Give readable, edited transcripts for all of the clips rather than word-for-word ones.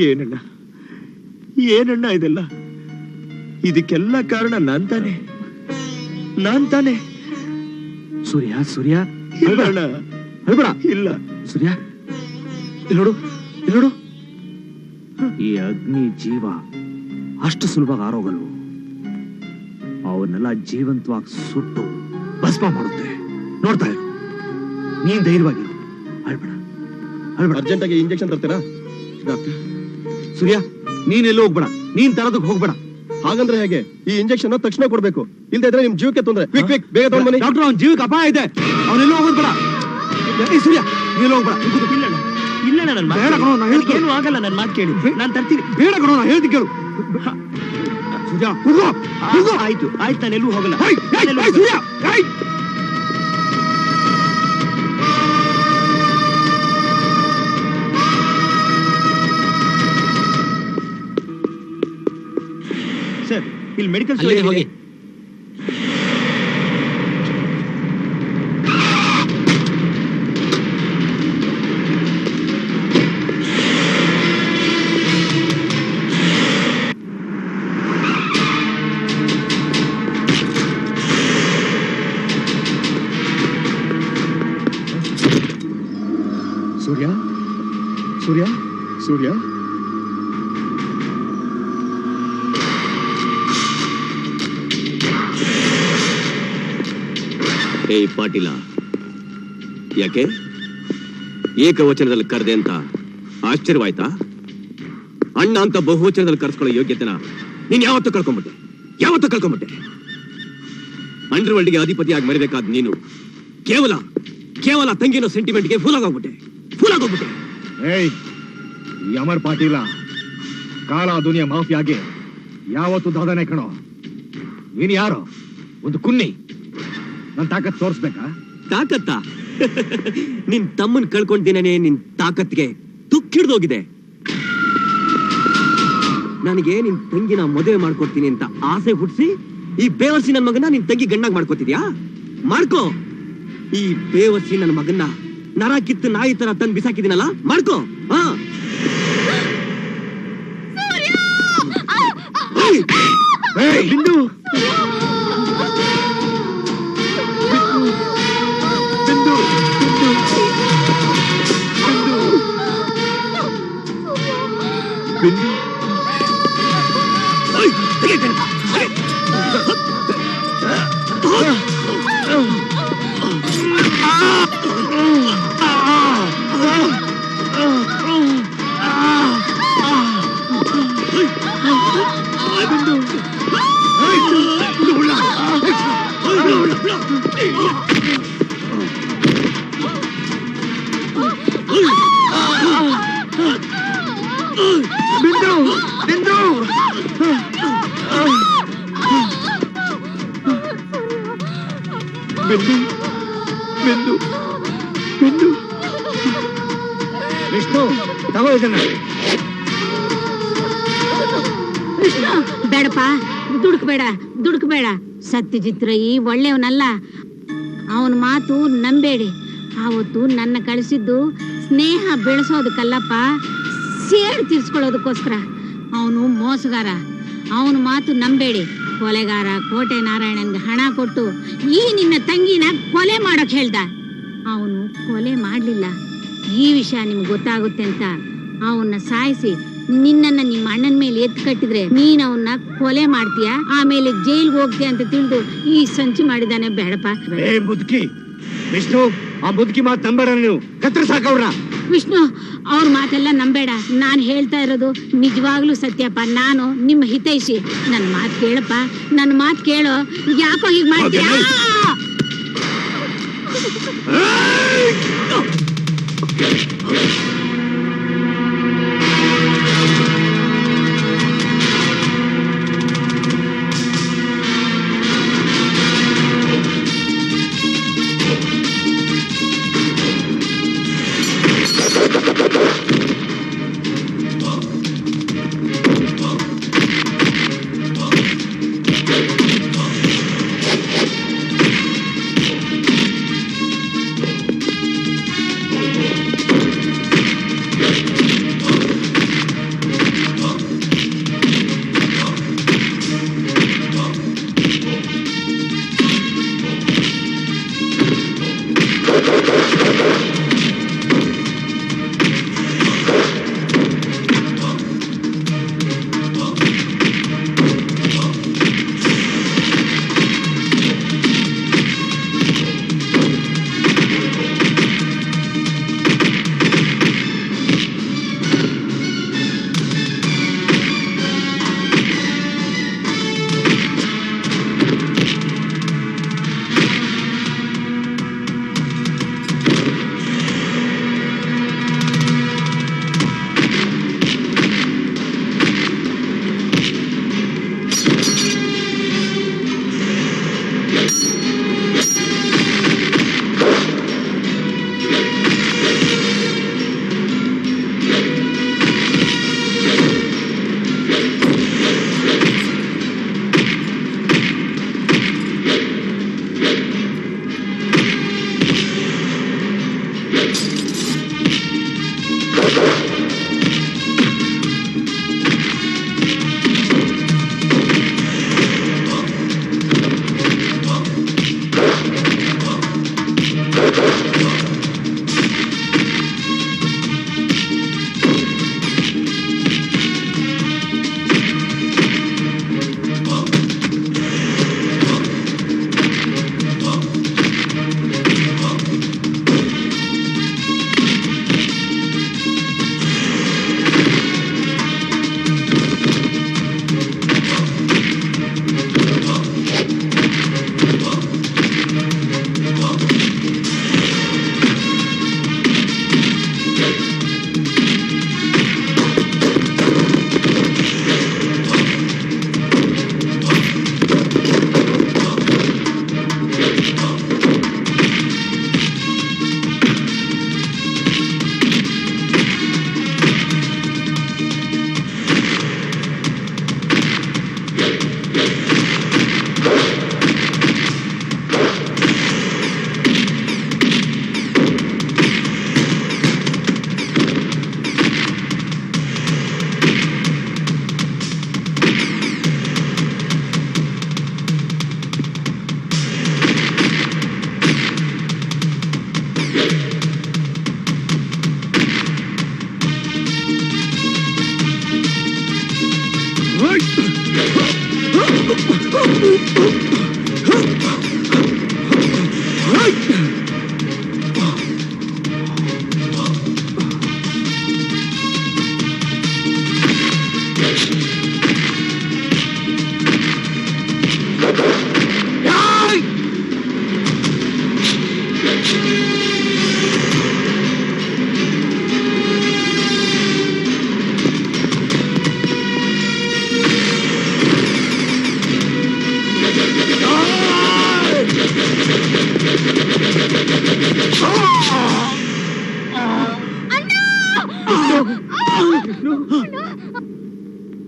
ಏನಣ್ಣ ಏನಣ್ಣ ಇದೆಲ್ಲ? ಇದಕ್ಕೆಲ್ಲ ಕಾರಣ ನಾನ್ ತಾನೆ. ಸೂರ್ಯ ಸೂರ್ಯ ಇಲ್ಲ ಅಣ್ಣ, ಹೇಳ್ಬೇಡ. ಇಲ್ಲ ಸೂರ್ಯ ಇಲ್ಲಿ ನೋಡು. ಈ ಅಗ್ನಿ ಜೀವ ಅಷ್ಟು ಸುಲಭವಾಗಿ ಆರೋಗಲ್ವು. ಅವನ್ನೆಲ್ಲ ಜೀವಂತವಾಗಿ ಸುಟ್ಟು ಭಸ್ಮ ಮಾಡುತ್ತೆ. ನೋಡ್ತಾ ಇರು, ನೀನ್ ಧೈರ್ಯವಾಗಿರು. ಹೇಳ್ಬೇಡ. ಅರ್ಜೆಂಟಾಗಿ ಇಂಜೆಕ್ಷನ್ ತರ್ತೀರಾ ಡಾಕ್ಟರ್? ಸೂರ್ಯ ನೀನೆಲ್ಲೂ ಹೋಗ್ಬೇಡ, ನೀನ್ ತರೋದಕ್ಕೆ ಹೋಗ್ಬೇಡ. ಹಾಗಂದ್ರೆ ಹೇಗೆ? ಈ ಇಂಜೆಕ್ಷನ್ ತಕ್ಷಣ ಕೊಡ್ಬೇಕು, ಇಲ್ದೇ ಇದ್ರೆ ನಿಮ್ ಜೀವಕ್ಕೆ ತೊಂದ್ರೆ. ಕ್ವಿಕ್ ಬೇಗ ತಗೊಂಡ್ ಬನ್ನಿ ಡಾಕ್ಟರ್. ಅವ್ನ ಜೀವಕ್ಕೆ ಅಪಾಯ ಇದೆ, ಅವನೆಲ್ಲೂ ಹೋಗೋದ್ ಬೇಡ. ಸೂರ್ಯ ನೀನು ಹೋಗ್ಬೇಡ. ಇಲ್ಲ ನನ್ನ ಬೇಡ ಕಣೋ, ನಾನು ಹೇಳ್ತೀನಿ. ಏನು ಆಗಲ್ಲ, ನನ್ನ ಮಾತು ಕೇಳಿ, ನಾನು ತರ್ತೀನಿ. ಬೇಡ ಕಣೋ, ನಾನು ಹೇಳ್ತೀನಿ ಕೇಳು. ಸೂರ್ಯ ಹೋಗೋ. ಆಯ್ತು ನಾನು ಎಲ್ಲೂ ಹೋಗಲ್ಲ. ಸೂರ್ಯ ಸರ್, ಇಲ್ಲಿ ಮೆಡಿಕಲ್ ಸ್ಟೋರ್ ಹೋಗಿ. ಸೂರ್ಯ ಸೂರ್ಯ ಸೂರ್ಯ ಪಾಟೀಲ, ಯಾಕೆ ಏಕವಚನದಲ್ಲಿ ಕರೆದೆ ಅಂತ ಆಶ್ಚರ್ಯವಾಯ್ತಾ? ಅಣ್ಣ ಅಂತ ಬಹುವಚನದಲ್ಲಿ ಕರೆಸ್ಕೊಳ್ಳೋ ಯೋಗ್ಯತೆನ ನೀನ್ ಯಾವತ್ತೂ ಕಳ್ಕೊಂಬಿಟ್ಟೆ. ಅಂಡರ್ವರ್ಲ್ಡ್ಗೆ ಅಧಿಪತಿಯಾಗಿ ಮರಿಬೇಕಾದ ನೀನು ಕೇವಲ ತಂಗಿನೋ ಸೆಂಟಿಮೆಂಟ್ಗೆ ಫೂಲಾಗೋಗ್ಬಿಟ್ಟೆ. ಏಯ್ ಅಮರ್ ಪಾಟೀಲ, ಕಾಲ ದುನಿಯಾ ಮಾಫಿಯಾಗೆ ಯಾವತ್ತು ದಾದನೆ ಕಣೋ. ನೀನು ಯಾರೋ ಒಂದು ಕುನ್ನಿ, ನನ್ ತಾಕತ್ ತೋರಿಸ್ಬೇಕಾ? ತಾಕತ್ತಾ? ನಿನ್ ತಮ್ಮನ್ ಕಳ್ಕೊಂಡಿನೇ ನಿನ್ ತಾಕತ್ಗೆ ತುಕ್ಕಿಡ್ದೋಗಿದೆ. ನನಗೆ ನಿನ್ ತಂಗಿನ ಮದುವೆ ಮಾಡ್ಕೊಡ್ತೀನಿ ಅಂತ ಆಸೆ ಹುಟ್ಟಿಸಿ ಈ ಬೇವರ್ಸಿ ನನ್ ಮಗನ ನಿನ್ ತಂಗಿ ಗಂಡಾಗ್ ಮಾಡ್ಕೊತಿದ್ಯಾ? ಮಾಡ್ಕೋ. ಈ ಬೇವರ್ಸಿ ನನ್ನ ಮಗನ್ನ ನರ ಕಿತ್ತು ನಾಯಿ ತರ ತಂದು ಬಿಸಾಕಿದಿನಲ್ಲ, ಮಾಡ್ಕೋ. ಬಿಂದು, ವಿಷ್ಣು ತಗೋ ಇದನ್ನ. ಬೇಡಪ್ಪ, ದುಡುಕ್ಬೇಡ. ಸತ್ಯಜಿತ್ ರೈ ಒಳ್ಳೆಯವನಲ್ಲ. ಅವನ ಮಾತು ನಂಬೇಡಿ. ಆವತ್ತು ನನ್ನ ಕಳಿಸಿದ್ದು ಸ್ನೇಹ ಬೆಳೆಸೋದಕ್ಕಲ್ಲಪ್ಪ, ಸೇಡು ತೀರ್ಸ್ಕೊಳ್ಳೋದಕ್ಕೋಸ್ಕರ. ಅವನು ಮೋಸಗಾರ. ಅವನ ಮಾತು ನಂಬೇಡಿ. ಕೊಲೆಗಾರ ಕೋಟೆ ನಾರಾಯಣನ್ಗೆ ಹಣ ಕೊಟ್ಟು ಈ ನಿನ್ನ ತಂಗಿನ ಕೊಲೆ ಮಾಡೋಕ್ ಹೇಳ್ದ. ಅವನು ಕೊಲೆ ಮಾಡ್ಲಿಲ್ಲ. ಈ ವಿಷಯ ನಿಮ್ಗೆ ಗೊತ್ತಾಗುತ್ತೆ ಅಂತ ಅವನ್ನ ಸಾಯಿಸಿ ನಿನ್ನನ್ನ ನಿಮ್ಮ ಅಣ್ಣನ ಮೇಲೆ ಎತ್ತು ಕಟ್ಟಿದ್ರೆ ನೀನ್ ಅವನ್ನ ಕೊಲೆ ಮಾಡ್ತೀಯ, ಆಮೇಲೆ ಜೈಲ್ಗೆ ಹೋಗ್ತೀಯ ಅಂತ ತಿಳಿದು ಈ ಸಂಚು ಮಾಡಿದಾನೆ. ಬೇಡಪ್ಪ. ಮುದುಕಿ ವಿಷ್ಣು, ಆ ಮುದುಕಿ ಮಾತು ನಂಬೇಡ. ನೀವು ಕತ್ರ ಸಾಕವ್ರ. ವಿಷ್ಣು, ಅವ್ರ ಮಾತೆಲ್ಲ ನಂಬೇಡ. ನಾನು ಹೇಳ್ತಾ ಇರೋದು ನಿಜವಾಗ್ಲೂ ಸತ್ಯಪ್ಪ. ನಾನು ನಿಮ್ಮ ಹಿತೈಷಿ. ನನ್ನ ಮಾತು ಕೇಳಪ್ಪ, ನನ್ನ ಮಾತು ಕೇಳೋ. ಯಾಕೋ ಹೀಗೆ ಮಾಡ್ತೀಯ?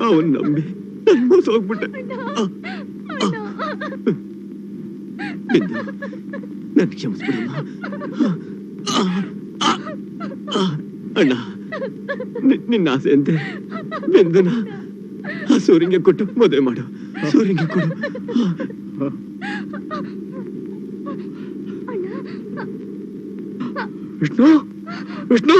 ಅವನ್ ನಂಬಿ ನನ್ ಮೋಸ ಹೋಗ್ಬಿಟ್ಟೆ. ಬಿಂದು, ನನ್ ಕ್ಷಮಿಸ್ಬಿಡಮ್ಮ. ಅಣ್ಣ, ನಿನ್ನ ಆಸೆ ಅಂತೆ ಬಿಂದುನ ಆ ಸೂರ್ಯಂಗೆ ಕೊಟ್ಟು ಮದುವೆ ಮಾಡು. ಸೂರ್ಯಂಗೆ ಕೊಡು. Vishnu, Vishnu,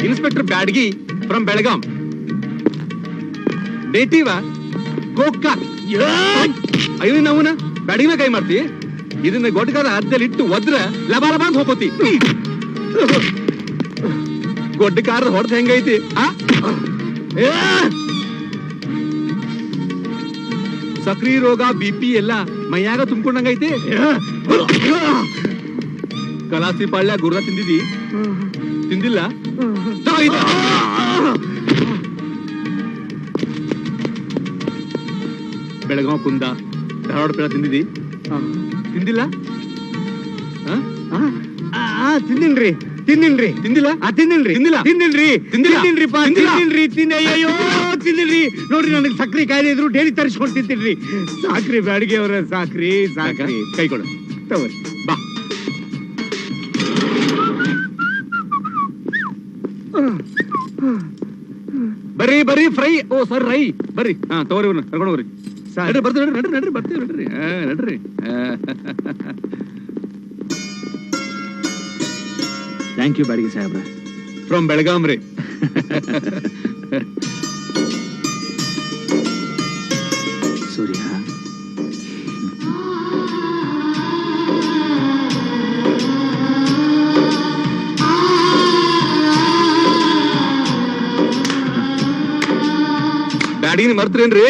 inspector Byadgi from Belgaum. Native ಗೋಕ. ಅಯ್ಯೋ ನವನ ಬ್ಯಾಡಗಿನ ಕೈ ಮಾಡ್ತಿ. ಇದನ್ನ ಗೊಡ್ಡಗಾದ ಹದ್ದಲ್ಲಿ ಇಟ್ಟು ಒದ್ರ ಲಬ ಲಬ ಅಂತ ಹೋಗೋತಿ. ಗೊಡ್ಡ ಕಾರದ ಹೊಡೆದ ಹೆಂಗೈತಿ? ಸಕ್ರಿ ರೋಗ BP ಎಲ್ಲ ಮೈಯಾಗ ತುಂಬ್ಕೊಂಡಂಗೈತಿ. ಕಲಾಸಿ ಪಾಳ್ಯ ಗುರ್ರ ತಿಂದಿದಿ? ತಿಂದಿಲ್ಲ? ಬೆಳಗಾವ್ ಕುಂದ ಧಾರವಾಡ ಪೇಡ ತಿಂದಿದಿ? ತಿಂದಿಲ್ಲ? ತಿಂದಿನ್ರಿ ತಿಂದಿನ್ರಿ. ತಿಂದಿಲ್ಲ? ತಿಂದಿಲ್ರಿ ತಿಂದಿಲ್ಲ? ತಿಂದಿಲ್ರಿ ತಿಂದಿಲ್ಲ? ತಿಂದಿಲ್ರಿಪ್ಪ ತಿಂದಿಲ್ರಿ. ಅಯ್ಯೋ ತಿಂದಿಲ್ರಿ. ನೋಡ್ರಿ ನನಗೆ ಸಕ್ರಿ ಕಾಯಿಲೆ ಇದ್ರು ಡೈಲಿ ತರಿಸ್ಕೊಂಡು ತಿಂತಿಲ್ರಿ. ಸಾಕ್ರಿ ಬ್ಯಾಡಿಗೆ ಅವ್ರ, ಸಾಕ್ರಿ ಸಾಕ್ರಿ. ಕೈ ಕೊಡು. ತಗೋರಿ ಬಾ. ಬರ್ರಿ ಬರ್ರಿ ಫ್ರೈ. ಓ ಸರ್ ರೈ ಬರ್ರಿ. ಹಾ ತಗೋರಿ ಇವ್ನ ಕರ್ಕೊಂಡು ಹೋಗ್ರಿ. ನಡ್ರಿ ಬರ್ತೀವಿ ನಡ್ರಿ ನಡ್ರಿ ಬರ್ತೀವಿ ನಡ್ರಿ ನಡ್ರಿ. ಥ್ಯಾಂಕ್ ಯು ಬ್ಯಾಡಿಗೆ ಸಾಹೇಬ್ರ. ಫ್ರಮ್ ಬೆಳಗಾಂ ರೀ. ಸೂರ್ಯ, ಬ್ಯಾಡಿನ ಮರ್ತ್ರೇನ್ರಿ?